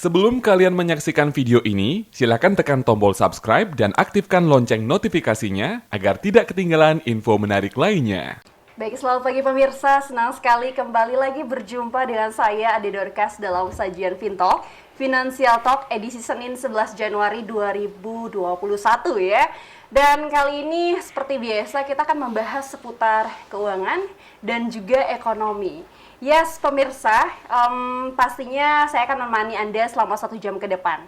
Sebelum kalian menyaksikan video ini, silakan tekan tombol subscribe dan aktifkan lonceng notifikasinya agar tidak ketinggalan info menarik lainnya. Baik, selamat pagi pemirsa. Senang sekali kembali lagi berjumpa dengan saya, Ade Dorcas, dalam sajian Fintalk, Financial Talk edisi Senin 11 Januari 2021 ya. Dan kali ini seperti biasa kita akan membahas seputar keuangan dan juga ekonomi. Yes, pemirsa, pastinya saya akan menemani Anda selama 1 jam ke depan.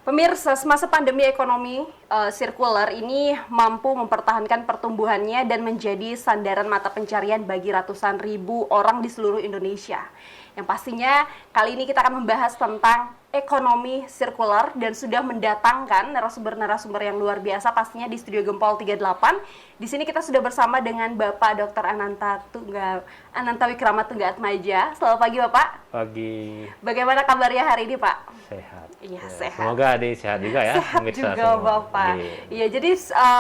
Pemirsa, semasa pandemi ekonomi sirkular ini mampu mempertahankan pertumbuhannya dan menjadi sandaran mata pencarian bagi ratusan ribu orang di seluruh Indonesia. Yang pastinya kali ini kita akan membahas tentang ekonomi sirkular dan sudah mendatangkan narasumber-narasumber yang luar biasa pastinya di Studio Gempol 38. Di sini kita sudah bersama dengan Bapak Dr. Ananta Wikramatunggatmaja. Selamat pagi Bapak. Pagi. Bagaimana kabarnya hari ini Pak? Sehat. Iya, ya, sehat. Semoga Ade sehat juga ya. Sehat juga semua. Bapak. Iya, jadi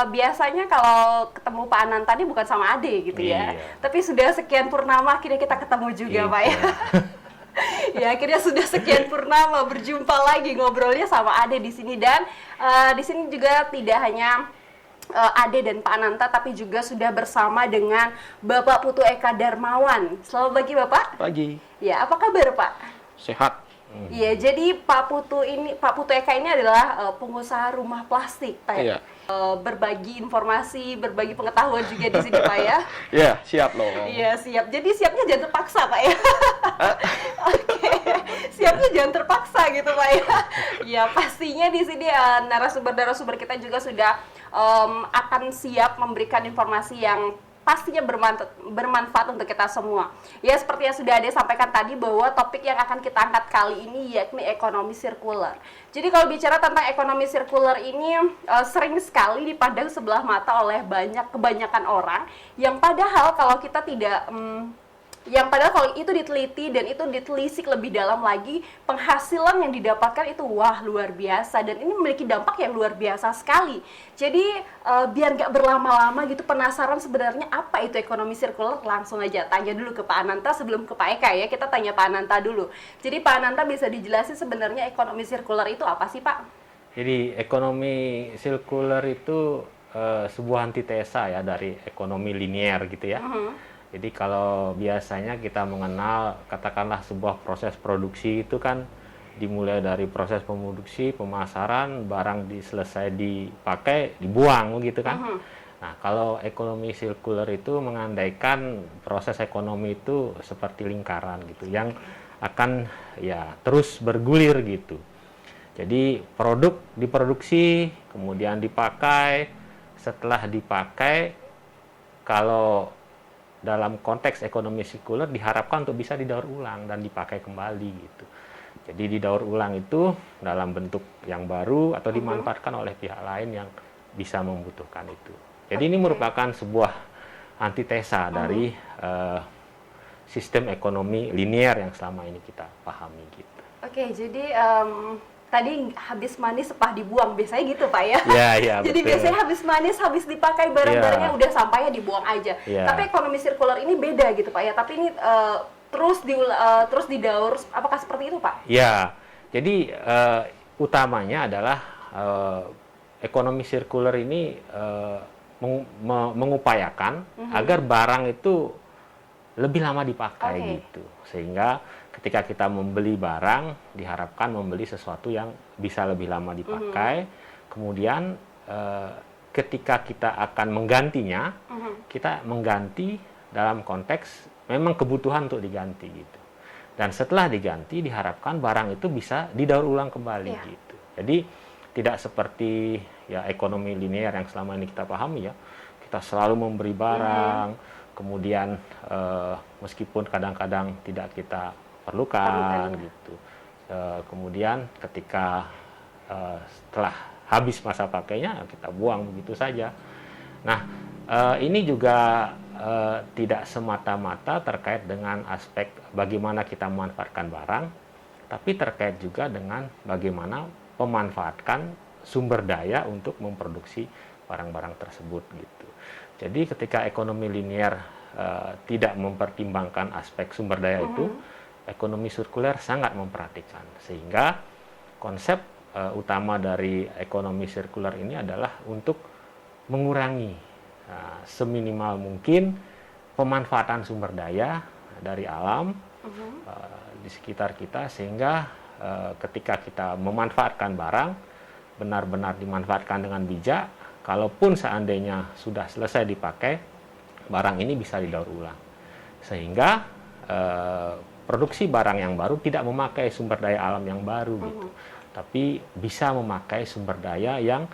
biasanya kalau ketemu Pak Ananta ini bukan sama Ade gitu ya. Iya. Tapi sudah sekian purnama akhirnya kita ketemu juga Pak ya. Ya, akhirnya sudah sekian purnama berjumpa lagi ngobrolnya sama Ade di sini dan di sini juga tidak hanya Ade dan Pak Ananta tapi juga sudah bersama dengan Bapak Putu Eka Darmawan. Selamat pagi Bapak. Pagi. Ya, apa kabar Pak? Sehat. Iya, jadi Pak Putu Eka ini adalah pengusaha rumah plastik, Pak. Iya. Berbagi informasi, berbagi pengetahuan juga di sini, Pak ya. Iya, siap loh. Iya, siap. Jadi siapnya jangan terpaksa, Pak ya. Oke. Siapnya jangan terpaksa gitu, Pak ya. Ya, pastinya di sini narasumber-narasumber kita juga sudah akan siap memberikan informasi yang pastinya bermanfaat untuk kita semua. Ya, seperti yang sudah Ade sampaikan tadi bahwa topik yang akan kita angkat kali ini yakni ekonomi sirkular. Jadi kalau bicara tentang ekonomi sirkular ini sering sekali dipandang sebelah mata oleh kebanyakan orang yang padahal kalau kita tidak kalau itu diteliti dan itu ditelisik lebih dalam lagi, penghasilan yang didapatkan itu wah luar biasa dan ini memiliki dampak yang luar biasa sekali. Jadi biar nggak berlama-lama gitu penasaran sebenarnya apa itu ekonomi sirkular, langsung aja tanya dulu ke Pak Ananta sebelum ke Pak Eka ya. Kita tanya Pak Ananta dulu. Jadi Pak Ananta bisa dijelasin sebenarnya ekonomi sirkular itu apa sih Pak? Jadi ekonomi sirkular itu sebuah antitesa ya dari ekonomi linier gitu ya. Jadi kalau biasanya kita mengenal katakanlah sebuah proses produksi itu kan dimulai dari proses produksi, pemasaran, barang selesai dipakai, dibuang gitu kan. Nah, kalau ekonomi sirkular itu mengandaikan proses ekonomi itu seperti lingkaran gitu yang akan ya terus bergulir gitu. Jadi produk diproduksi, kemudian dipakai, setelah dipakai kalau dalam konteks ekonomi sirkular diharapkan untuk bisa didaur ulang dan dipakai kembali gitu. Jadi didaur ulang itu dalam bentuk yang baru atau dimanfaatkan oleh pihak lain yang bisa membutuhkan itu. Jadi ini merupakan sebuah antitesa dari sistem ekonomi linier yang selama ini kita pahami gitu. Oke, jadi tadi habis manis sepah dibuang, biasanya gitu Pak ya? Iya, jadi betul. biasanya habis manis, habis dipakai barang-barangnya udah sampainya dibuang aja. Tapi ekonomi sirkular ini beda gitu Pak ya, tapi ini terus didaur, apakah seperti itu Pak? Ya, jadi utamanya adalah ekonomi sirkular ini mengupayakan agar barang itu lebih lama dipakai gitu, sehingga ketika kita membeli barang diharapkan membeli sesuatu yang bisa lebih lama dipakai. Kemudian ketika kita akan menggantinya, kita mengganti dalam konteks memang kebutuhan untuk diganti gitu. Dan setelah diganti diharapkan barang itu bisa didaur ulang kembali gitu. Jadi tidak seperti ya ekonomi linear yang selama ini kita pahami ya. Kita selalu memberi barang, kemudian meskipun kadang-kadang tidak kita perlukan gitu. Kemudian ketika setelah habis masa pakainya kita buang begitu saja. Nah, ini juga tidak semata-mata terkait dengan aspek bagaimana kita memanfaatkan barang, tapi terkait juga dengan bagaimana memanfaatkan sumber daya untuk memproduksi barang-barang tersebut gitu. Jadi ketika ekonomi linier tidak mempertimbangkan aspek sumber daya itu, ekonomi sirkuler sangat memperhatikan, sehingga konsep utama dari ekonomi sirkular ini adalah untuk mengurangi seminimal mungkin pemanfaatan sumber daya dari alam di sekitar kita, sehingga ketika kita memanfaatkan barang benar-benar dimanfaatkan dengan bijak. Kalaupun seandainya sudah selesai dipakai, barang ini bisa didaur ulang, sehingga produksi barang yang baru tidak memakai sumber daya alam yang baru gitu, tapi bisa memakai sumber daya yang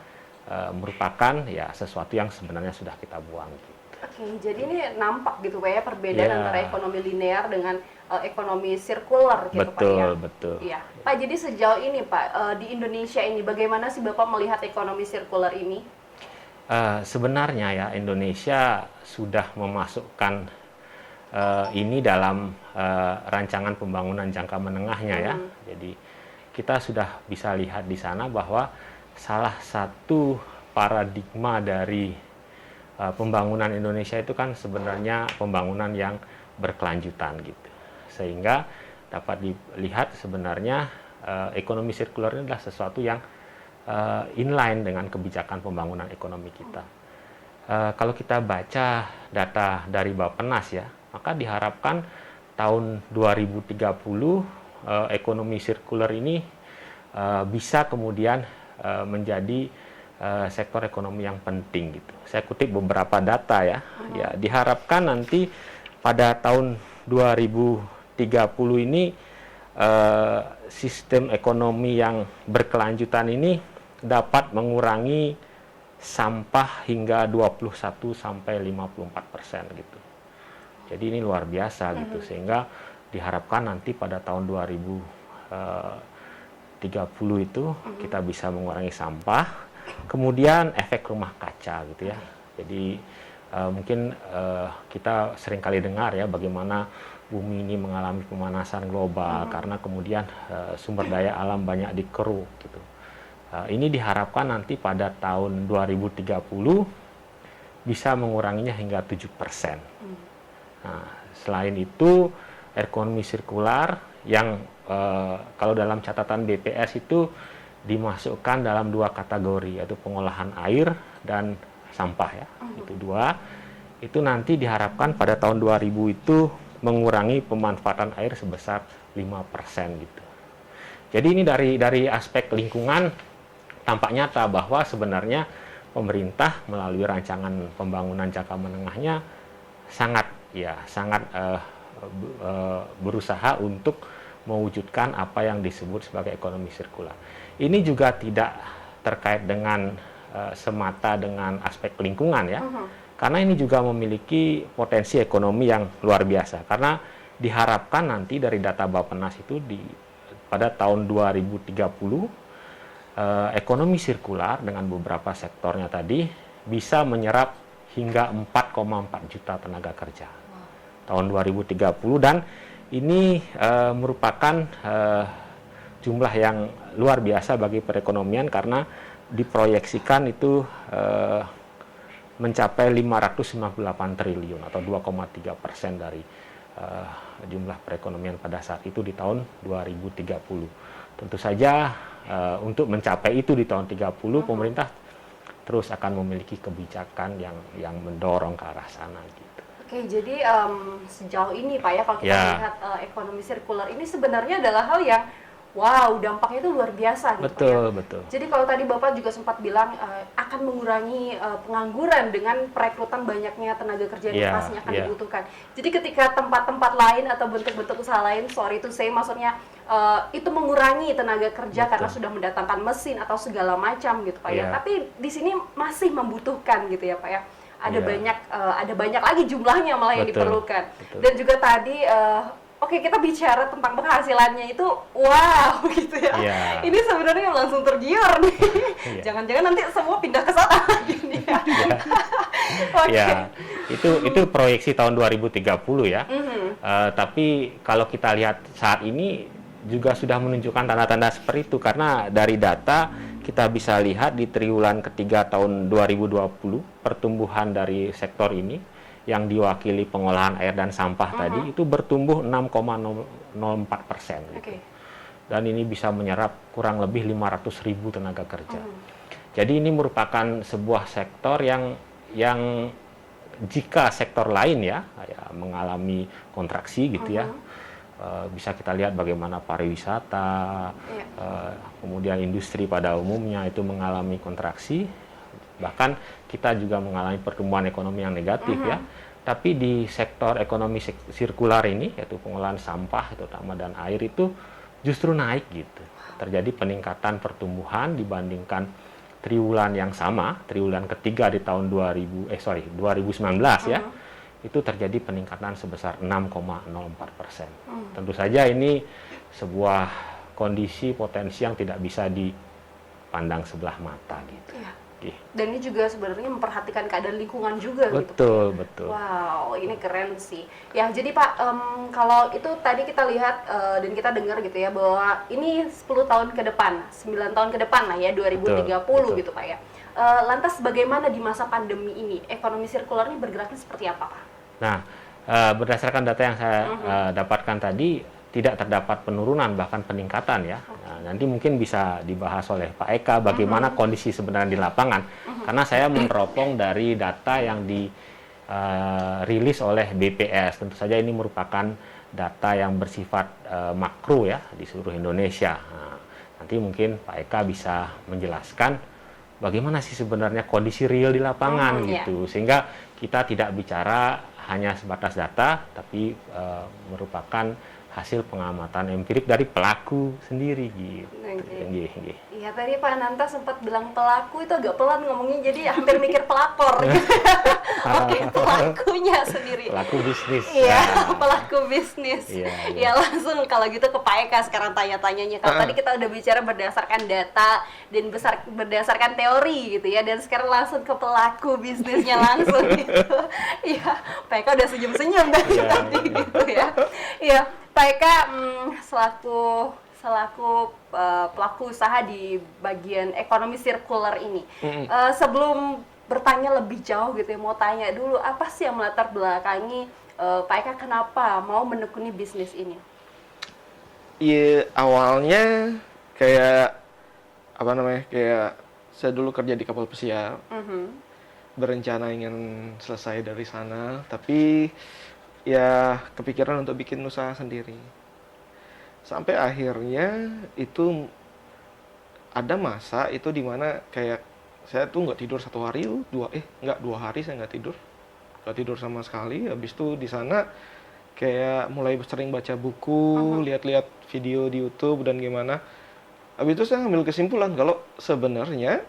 merupakan ya sesuatu yang sebenarnya sudah kita buang gitu. Oke, jadi ini nampak gitu Pak ya perbedaan antara ekonomi linear dengan ekonomi sirkular gitu Pak ya. Betul. Iya. Pak, jadi sejauh ini Pak di Indonesia ini bagaimana sih Bapak melihat ekonomi sirkular ini? Sebenarnya ya Indonesia sudah memasukkan ini dalam rancangan pembangunan jangka menengahnya ya. Jadi kita sudah bisa lihat di sana bahwa salah satu paradigma dari pembangunan Indonesia itu kan sebenarnya pembangunan yang berkelanjutan gitu. Sehingga dapat dilihat sebenarnya ekonomi sirkular ini adalah sesuatu yang inline dengan kebijakan pembangunan ekonomi kita. Kalau kita baca data dari Bappenas ya, maka diharapkan tahun 2030 ekonomi sirkular ini bisa kemudian menjadi sektor ekonomi yang penting gitu. Saya kutip beberapa data ya. Ya, diharapkan nanti pada tahun 2030 ini sistem ekonomi yang berkelanjutan ini dapat mengurangi sampah hingga 21 sampai 54% gitu. Jadi ini luar biasa gitu, sehingga diharapkan nanti pada tahun 2030 itu kita bisa mengurangi sampah. Kemudian efek rumah kaca gitu ya. Jadi mungkin kita seringkali dengar ya bagaimana bumi ini mengalami pemanasan global karena kemudian sumber daya alam banyak dikeruk gitu. Ini diharapkan nanti pada tahun 2030 bisa menguranginya hingga 7%. Nah, selain itu ekonomi sirkular yang kalau dalam catatan BPS itu dimasukkan dalam dua kategori, yaitu pengolahan air dan sampah ya. Itu dua. Itu nanti diharapkan pada tahun 2000 itu mengurangi pemanfaatan air sebesar 5% gitu. Jadi ini dari aspek lingkungan tampak nyata bahwa sebenarnya pemerintah melalui rancangan pembangunan jangka menengahnya sangat berusaha untuk mewujudkan apa yang disebut sebagai ekonomi sirkular. Ini juga tidak terkait dengan semata dengan aspek lingkungan ya, karena ini juga memiliki potensi ekonomi yang luar biasa. Karena diharapkan nanti dari data Bappenas itu pada tahun 2030 ekonomi sirkular dengan beberapa sektornya tadi bisa menyerap hingga 4,4 juta tenaga kerja tahun 2030, dan ini merupakan jumlah yang luar biasa bagi perekonomian karena diproyeksikan itu mencapai 598 triliun atau 2,3% dari jumlah perekonomian pada saat itu di tahun 2030. Tentu saja untuk mencapai itu di tahun 30 pemerintah terus akan memiliki kebijakan yang mendorong ke arah sana gitu. Oke, jadi sejauh ini Pak ya kalau kita melihat ekonomi sirkular ini sebenarnya adalah hal yang wow, dampaknya itu luar biasa gitu betul, Pak ya. Betul. Jadi kalau tadi Bapak juga sempat bilang akan mengurangi pengangguran dengan perekrutan banyaknya tenaga kerja yang pastinya akan dibutuhkan. Jadi ketika tempat-tempat lain atau bentuk-bentuk usaha lain, sorry to say, maksudnya itu mengurangi tenaga kerja karena sudah mendatangkan mesin atau segala macam gitu Pak ya. Tapi di sini masih membutuhkan gitu ya Pak ya. Ada banyak lagi jumlahnya malah yang diperlukan. Dan juga tadi oke, kita bicara tentang penghasilannya itu wow gitu ya. Ini sebenarnya langsung tergiur nih. Jangan-jangan nanti semua pindah ke sana gini ya. Itu proyeksi tahun 2030 ya. Tapi kalau kita lihat saat ini juga sudah menunjukkan tanda-tanda seperti itu, karena dari data kita bisa lihat di triwulan ketiga tahun 2020 pertumbuhan dari sektor ini yang diwakili pengolahan air dan sampah tadi itu bertumbuh 6,04% gitu. dan ini bisa menyerap kurang lebih 500.000 tenaga kerja. Jadi ini merupakan sebuah sektor yang jika sektor lain ya mengalami kontraksi gitu ya, bisa kita lihat bagaimana pariwisata, kemudian industri pada umumnya itu mengalami kontraksi, bahkan kita juga mengalami pertumbuhan ekonomi yang negatif ya. Tapi di sektor ekonomi sirkular ini, yaitu pengolahan sampah terutama dan air, itu justru naik gitu. Terjadi peningkatan pertumbuhan dibandingkan triwulan yang sama, triwulan ketiga di tahun 2019 ya, itu terjadi peningkatan sebesar 6,04%. Tentu saja ini sebuah kondisi potensi yang tidak bisa dipandang sebelah mata gitu. Dan ini juga sebenarnya memperhatikan keadaan lingkungan juga betul, gitu. Betul. Wow, ini keren sih. Ya, jadi Pak, kalau itu tadi kita lihat dan kita dengar gitu ya bahwa ini 10 tahun ke depan, 9 tahun ke depan lah ya, 2030 betul. Gitu Pak ya. Lantas bagaimana di masa pandemi ini ekonomi sirkular ini bergeraknya seperti apa Pak? Nah, berdasarkan data yang saya dapatkan tadi, tidak terdapat penurunan bahkan peningkatan ya. Nah, nanti mungkin bisa dibahas oleh Pak Eka bagaimana kondisi sebenarnya di lapangan. Karena saya meneropong dari data yang dirilis oleh BPS. Tentu saja ini merupakan data yang bersifat makro ya di seluruh Indonesia. Nah, nanti mungkin Pak Eka bisa menjelaskan bagaimana sih sebenarnya kondisi real di lapangan gitu. Sehingga kita tidak bicara hanya sebatas data, tapi merupakan hasil pengamatan empirik dari pelaku sendiri gitu. Iya, tadi Pak Ananta sempat bilang pelaku itu agak pelan ngomongnya, jadi hampir mikir pelakor gitu. Oke, pelakunya sendiri. Pelaku bisnis. Iya, pelaku bisnis. Iya. Ya, langsung kalau gitu ke Pak Eka sekarang tanya-tanyanya. Kalau tadi kita udah bicara berdasarkan data dan berdasarkan teori gitu ya, dan sekarang langsung ke pelaku bisnisnya langsung gitu. Iya, Pak Eka udah senyum-senyum dari tadi gitu ya. Iya, Pak Eka selaku pelaku usaha di bagian ekonomi sirkular ini, sebelum bertanya lebih jauh gitu ya, mau tanya dulu apa sih yang melatar belakangi Pak Eka kenapa mau menekuni bisnis ini? Iya, awalnya kayak saya dulu kerja di kapal pesiar, berencana ingin selesai dari sana, tapi ya kepikiran untuk bikin usaha sendiri. Sampai akhirnya itu ada masa itu dimana kayak saya tuh nggak tidur 1 hari, 2 hari saya nggak tidur sama sekali. Habis itu di sana kayak mulai sering baca buku, lihat-lihat video di YouTube dan gimana. Habis itu saya ngambil kesimpulan kalau sebenarnya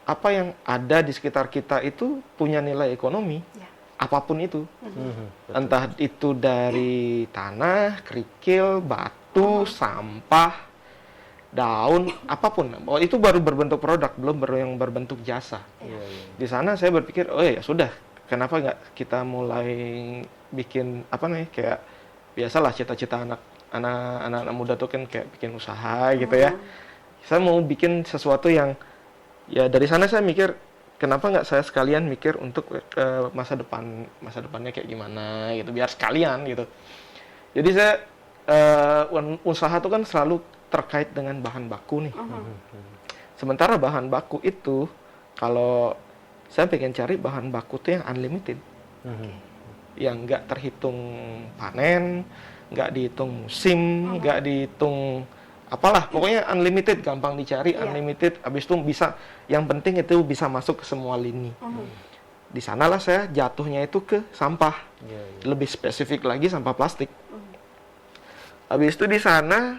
apa yang ada di sekitar kita itu punya nilai ekonomi. Apapun itu, entah itu dari tanah, kerikil, batu, sampah, daun, apapun. Oh, itu baru berbentuk produk, belum yang berbentuk jasa. Di sana saya berpikir, oh ya sudah, kenapa nggak kita mulai bikin kayak biasalah cita-cita anak-anak muda tuh kan kayak bikin usaha gitu ya. Saya mau bikin sesuatu yang ya dari sana saya mikir, kenapa nggak saya sekalian mikir untuk masa depannya kayak gimana gitu, biar sekalian gitu. Jadi saya usaha itu kan selalu terkait dengan bahan baku nih. Sementara bahan baku itu kalau saya pengen cari bahan baku itu yang unlimited, yang nggak terhitung panen, nggak dihitung musim, nggak dihitung apalah, pokoknya unlimited, gampang dicari, unlimited, habis itu bisa, yang penting itu bisa masuk ke semua lini. Di sanalah saya jatuhnya itu ke sampah, lebih spesifik lagi sampah plastik. Habis itu di sana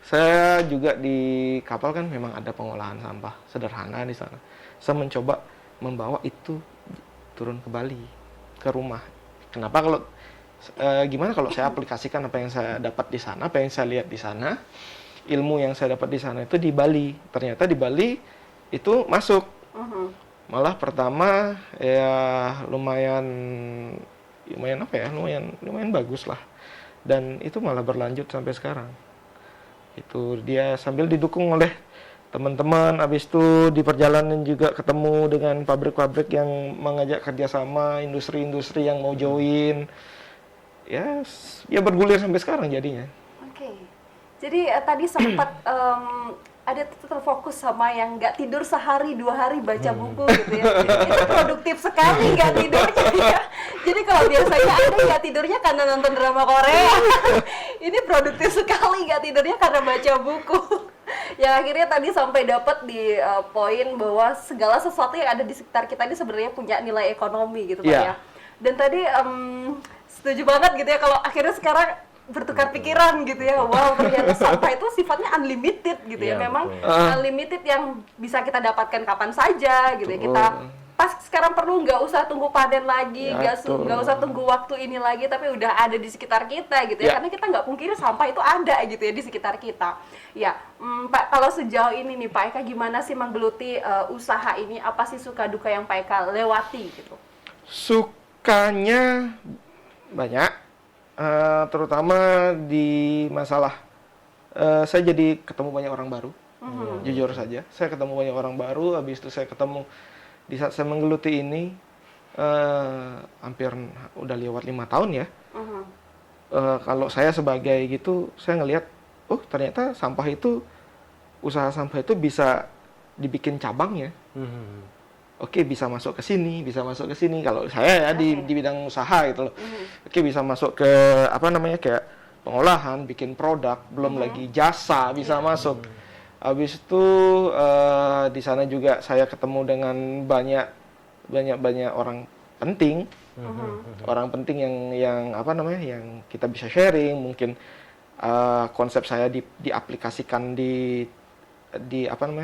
saya juga di kapal kan memang ada pengolahan sampah sederhana di sana. Saya mencoba membawa itu turun ke Bali, ke rumah. Kenapa gimana kalau saya aplikasikan apa yang saya dapat di sana, apa yang saya lihat di sana, ilmu yang saya dapat di sana itu di Bali. Ternyata di Bali itu masuk. Malah pertama ya lumayan bagus lah. Dan itu malah berlanjut sampai sekarang. Itu dia sambil didukung oleh teman-teman, habis itu di perjalanan juga ketemu dengan pabrik-pabrik yang mengajak kerjasama, industri-industri yang mau join. Ya bergulir sampai sekarang jadinya. Jadi tadi sempat ada terfokus sama yang nggak tidur sehari 2 hari baca buku gitu ya. Itu produktif sekali nggak tidurnya ya. Jadi kalau biasanya ada nggak tidurnya karena nonton drama Korea, ini produktif sekali nggak tidurnya karena baca buku. Yang akhirnya tadi sampai dapat di poin bahwa segala sesuatu yang ada di sekitar kita ini sebenarnya punya nilai ekonomi gitu Pak ya. Dan tadi setuju banget gitu ya kalau akhirnya sekarang bertukar pikiran gitu ya. Wow, ternyata sampah itu sifatnya unlimited gitu ya. Memang unlimited yang bisa kita dapatkan kapan saja gitu ya. Kita pas sekarang perlu nggak usah tunggu panen lagi, nggak usah tunggu waktu ini lagi, tapi udah ada di sekitar kita gitu ya. Karena kita nggak pungkiri sampah itu ada gitu ya di sekitar kita. Ya, Pak, kalau sejauh ini nih Pak Eka gimana sih menggeluti usaha ini? Apa sih suka duka yang Pak Eka lewati gitu? Sukanya banyak. Terutama di masalah saya jadi ketemu banyak orang baru, jujur saja saya ketemu banyak orang baru. Habis itu saya ketemu di saat saya menggeluti ini hampir udah lewat 5 tahun ya. Kalau saya sebagai gitu, saya ngelihat ternyata sampah itu, usaha sampah itu bisa dibikin cabang ya. Oke, bisa masuk ke sini, bisa masuk ke sini. Kalau saya ya di bidang usaha gitu loh. Oke, bisa masuk ke kayak pengolahan, bikin produk, belum lagi jasa bisa masuk. Habis itu di sana juga saya ketemu dengan banyak orang penting. Orang penting yang yang kita bisa sharing, mungkin konsep saya diaplikasikan di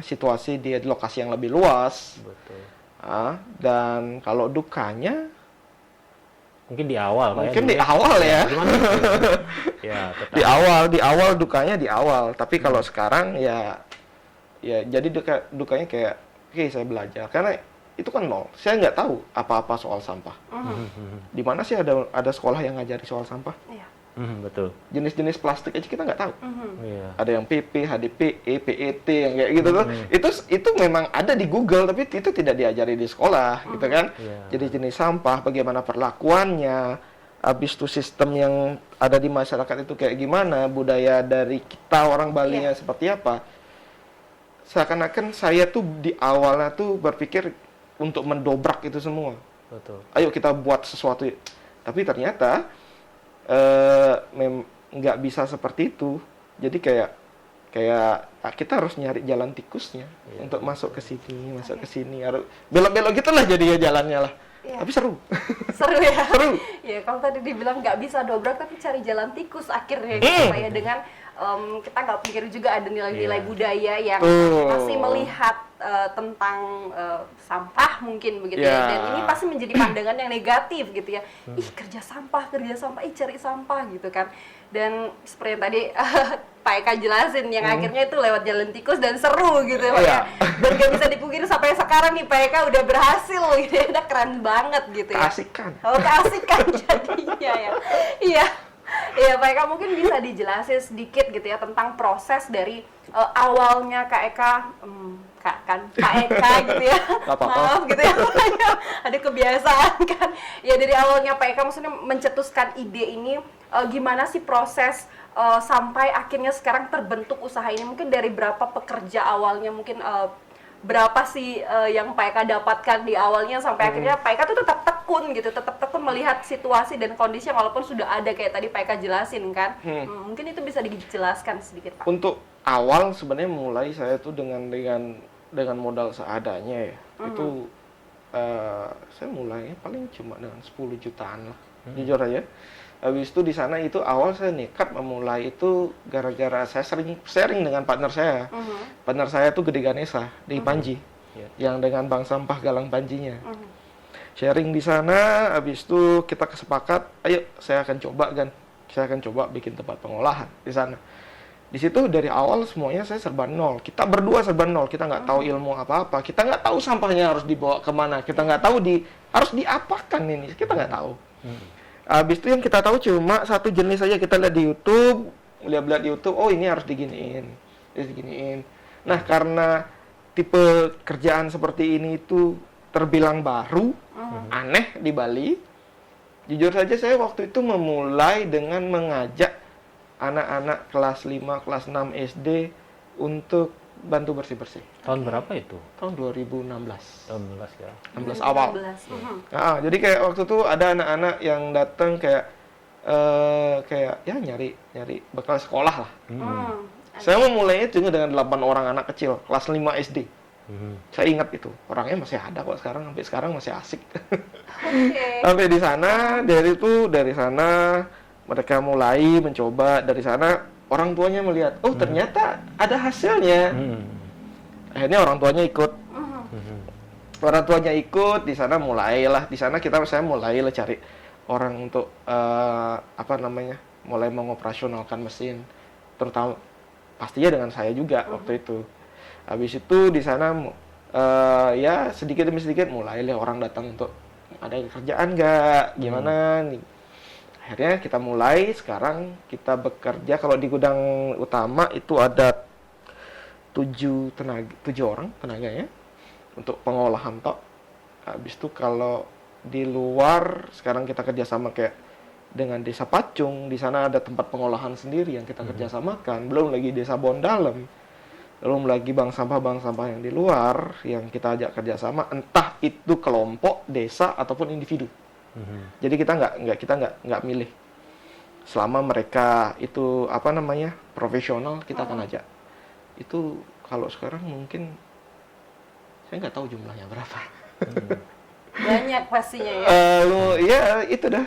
situasi di lokasi yang lebih luas. Betul. Dan kalau dukanya mungkin di awal ya. Gimana? Ya, di awal dukanya di awal, tapi kalau sekarang ya jadi dukanya kayak oke, saya belajar karena itu kan nol. Saya nggak tahu apa-apa soal sampah. Di mana sih ada sekolah yang ngajari soal sampah? Betul. Jenis-jenis plastik aja kita nggak tahu. Iya. Ada yang PP, HDPE, PET yang kayak gitu tuh. Itu memang ada di Google, tapi itu tidak diajari di sekolah, gitu kan? Jadi jenis sampah, bagaimana perlakuannya, habis itu sistem yang ada di masyarakat itu kayak gimana, budaya dari kita orang Bali-nya seperti apa. Seakan-akan saya tuh di awalnya tuh berpikir untuk mendobrak itu semua. Betul. Ayo kita buat sesuatu. Tapi ternyata nggak bisa seperti itu. Jadi kayak kita harus nyari jalan tikusnya untuk masuk ke sini, masuk ke sini. Harus belok-belok gitulah jadinya jalannya lah. Tapi seru. Seru ya. Seru. Ya, kalau tadi dibilang nggak bisa dobrak tapi cari jalan tikus akhirnya gitu Pak ya, dengan kita nggak pikir juga ada nilai-nilai budaya yang masih melihat tentang sampah mungkin begitu ya. Dan ini pasti menjadi pandangan yang negatif gitu ya. Ih, kerja sampah, cari sampah gitu kan. Dan seperti yang tadi Pak Eka jelasin, yang akhirnya itu lewat jalan tikus dan seru gitu ya Pak ya. Dan gak bisa dipungkiri sampai sekarang nih Pak Eka udah berhasil gitu ya, udah keren banget gitu ya. Keasikan. Keasikan jadinya ya. Iya Pak Eka, mungkin bisa dijelasin sedikit gitu ya tentang proses dari awalnya Kak Eka, Pak Eka gitu ya. Maaf gitu ya. Ada kebiasaan kan. Ya dari awalnya Pak Eka maksudnya mencetuskan ide ini, gimana sih proses sampai akhirnya sekarang terbentuk usaha ini? Mungkin dari berapa pekerja awalnya, mungkin berapa sih yang Pak Eka dapatkan di awalnya sampai akhirnya Pak Eka tuh tetap tekun melihat situasi dan kondisi yang walaupun sudah ada kayak tadi Pak Eka jelasin kan. Mungkin itu bisa dijelaskan sedikit Pak. Untuk awal sebenarnya mulai saya tuh dengan modal seadanya ya. Itu saya mulai paling cuma dengan 10 jutaan lah. Jujur aja. Habis itu di sana itu awal saya nekat memulai itu gara-gara saya sering sharing dengan partner saya. Partner saya tuh Gede Ganesha di Panji. Yang dengan bank sampah Galang Panjinya. Sharing di sana, habis itu kita kesepakat, ayo saya akan coba bikin tempat pengolahan di sana. Di situ dari awal semuanya saya serba nol. Kita berdua serba nol. Kita nggak tahu ilmu apa-apa. Kita nggak tahu sampahnya harus dibawa kemana. Kita nggak tahu harus diapakan ini. Kita nggak tahu. Habis itu yang kita tahu cuma satu jenis saja. Kita lihat di YouTube, lihat di YouTube. Oh ini harus diginiin. Nah karena tipe kerjaan seperti ini itu terbilang baru, aneh di Bali. Jujur saja saya waktu itu memulai dengan mengajak anak-anak kelas 5, kelas 6 SD untuk bantu bersih-bersih. Tahun berapa itu? Tahun 2016. Tahun 16 ya. 16 awal. 2016. Jadi kayak waktu itu ada anak-anak yang datang kayak ya nyari bekal sekolah lah. Saya memulainya juga dengan 8 orang anak kecil kelas 5 SD. Saya ingat itu, orangnya masih ada kok sampai sekarang masih asik. Sampai di sana, dari sana mereka mulai mencoba, dari sana orang tuanya melihat, oh ternyata ada hasilnya. Akhirnya orang tuanya ikut. Orang tuanya ikut, di sana mulailah, saya mulailah cari orang untuk mulai mengoperasionalkan mesin, terutama pastinya dengan saya juga waktu itu. Habis itu di sana ya sedikit demi sedikit mulailah orang datang untuk ada kerjaan nggak, gimana nih. Akhirnya kita mulai, sekarang kita bekerja, kalau di gudang utama itu ada 7 orang tenaganya untuk pengolahan tok. Habis itu kalau di luar sekarang kita kerjasama kayak dengan Desa Pacung, di sana ada tempat pengolahan sendiri yang kita kerjasamakan, belum lagi Desa Bondalem, belum lagi bank sampah yang di luar yang kita ajak kerjasama, entah itu kelompok, desa ataupun individu. Jadi kita nggak milih. Selama mereka itu profesional, kita akan ajak. Itu kalau sekarang mungkin saya nggak tahu jumlahnya berapa. Banyak pastinya ya. Ya itu dah.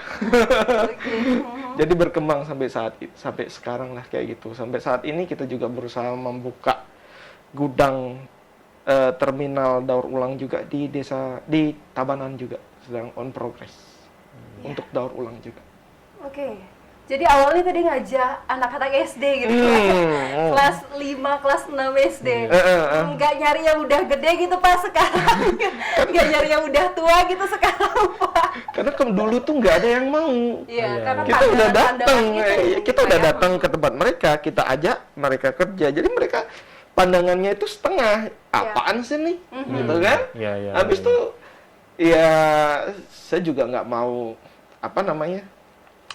Jadi berkembang sampai sekarang lah kayak gitu. Sampai saat ini kita juga berusaha membuka gudang terminal daur ulang juga di Tabanan juga sedang on progress untuk daur ulang juga. Jadi awalnya tadi ngajak anak-anak SD gitu kelas 5, kelas 6 SD. Nggak nyari yang udah gede gitu Pak sekarang. Nggak nyari yang udah tua gitu sekarang Pak. Karena dulu tuh nggak ada yang mau. Iya, karena kita udah datang, kita udah kayak datang ke tempat mereka, kita ajak mereka kerja. Jadi mereka pandangannya itu setengah, apaan sih nih, gitu kan? Habis itu, ya saya juga nggak mau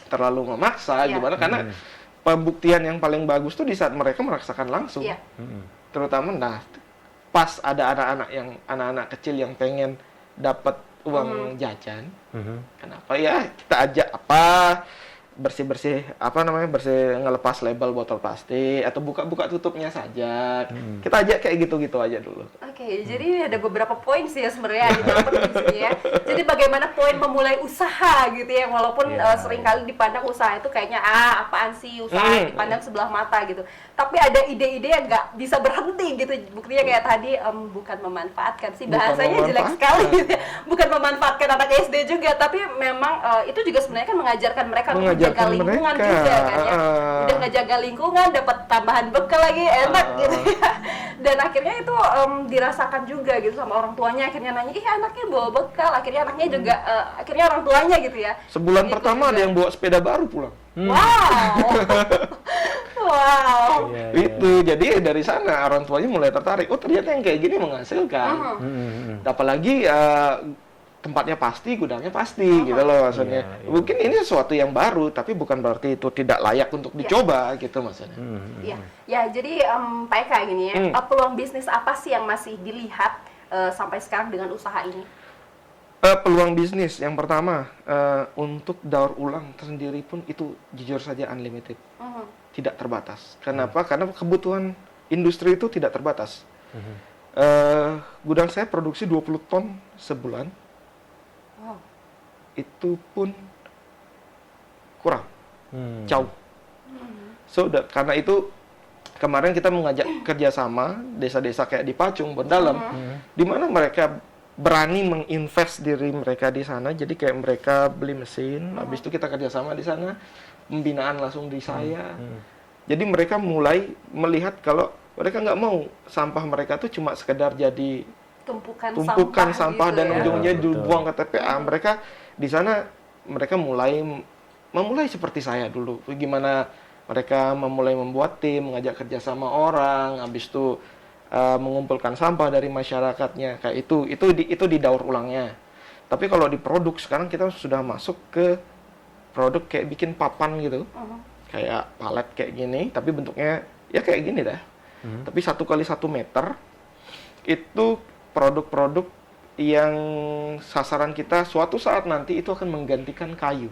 terlalu memaksa gimana, karena pembuktian yang paling bagus tuh di saat mereka merasakan langsung. Terutama pas ada anak-anak kecil yang pengen dapat uang jajan, kenapa ya kita ajak bersih ngelepas label botol plastik atau buka tutupnya saja. Kita ajak kayak gitu aja dulu. Jadi ada beberapa poin sih ya sebenarnya didapat di sini ya. Jadi bagaimana poin memulai usaha gitu ya, walaupun seringkali dipandang usaha itu kayaknya apaan sih usaha, dipandang sebelah mata gitu. Tapi ada ide-ide yang nggak bisa berhenti gitu. Buktinya kayak tadi bukan memanfaatkan sih, bahasanya jelek sekali gitu ya. Bukan memanfaatkan anak SD juga, tapi memang itu juga sebenarnya kan mengajarkan mereka untuk jaga lingkungan juga kan ya. Udah ngejaga lingkungan, dapat tambahan bekal lagi, enak gitu ya. Dan akhirnya itu dirasakan juga gitu sama orang tuanya, akhirnya nanya, anaknya bawa bekal, akhirnya anaknya juga akhirnya orang tuanya gitu ya. Sebulan pertama ada yang bawa sepeda baru pulang. Wow. Itu jadi dari sana orang tuanya mulai tertarik, ternyata yang kayak gini menghasilkan. Apalagi tempatnya pasti, gudangnya pasti gitu loh maksudnya. Mungkin ini sesuatu yang baru, tapi bukan berarti itu tidak layak untuk dicoba gitu maksudnya. Ya, jadi Pak Eka gini ya, peluang bisnis apa sih yang masih dilihat sampai sekarang dengan usaha ini? Peluang bisnis yang pertama, untuk daur ulang tersendiri pun itu jujur saja unlimited, tidak terbatas. Kenapa? Karena kebutuhan industri itu tidak terbatas. Gudang saya produksi 20 ton sebulan. Itu pun kurang, jauh. Karena itu kemarin kita mengajak kerjasama desa-desa kayak di Pacung, Bondalem, di mana mereka berani menginvest diri mereka di sana. Jadi kayak mereka beli mesin, habis itu kita kerjasama di sana, pembinaan langsung di saya. Jadi mereka mulai melihat kalau mereka nggak mau sampah mereka tuh cuma sekedar jadi tumpukan sampah gitu dan ya. ujungnya dibuang ke TPA. Mereka di sana memulai seperti saya dulu. Gimana mereka memulai membuat tim, mengajak kerjasama orang, habis itu mengumpulkan sampah dari masyarakatnya. Kayak itu di daur ulangnya. Tapi kalau di produk sekarang kita sudah masuk ke produk kayak bikin papan gitu. kayak palet kayak gini, tapi bentuknya ya kayak gini dah. Tapi 1 kali 1 meter itu produk-produk yang sasaran kita suatu saat nanti itu akan menggantikan kayu.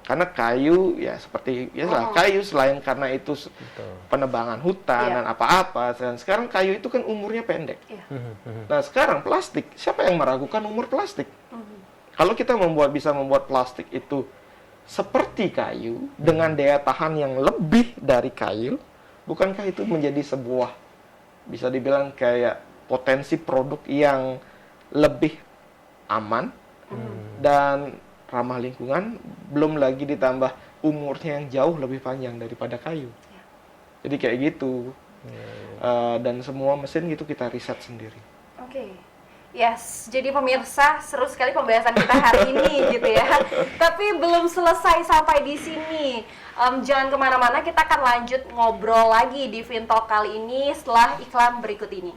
Karena kayu ya seperti biasa, kayu selain karena itu penebangan hutan dan apa-apa, dan sekarang kayu itu kan umurnya pendek. Nah sekarang plastik, siapa yang meragukan umur plastik? Kalau kita bisa membuat plastik itu seperti kayu dengan daya tahan yang lebih dari kayu, bukankah itu menjadi sebuah bisa dibilang kayak potensi produk yang lebih aman dan ramah lingkungan, belum lagi ditambah umurnya yang jauh lebih panjang daripada kayu. Jadi kayak gitu. Dan semua mesin gitu kita riset sendiri. Oke. Yes, jadi pemirsa, seru sekali pembahasan kita hari ini gitu ya. Tapi belum selesai sampai di sini. Jangan kemana-mana, kita akan lanjut ngobrol lagi di Fintalk kali ini setelah iklan berikut ini.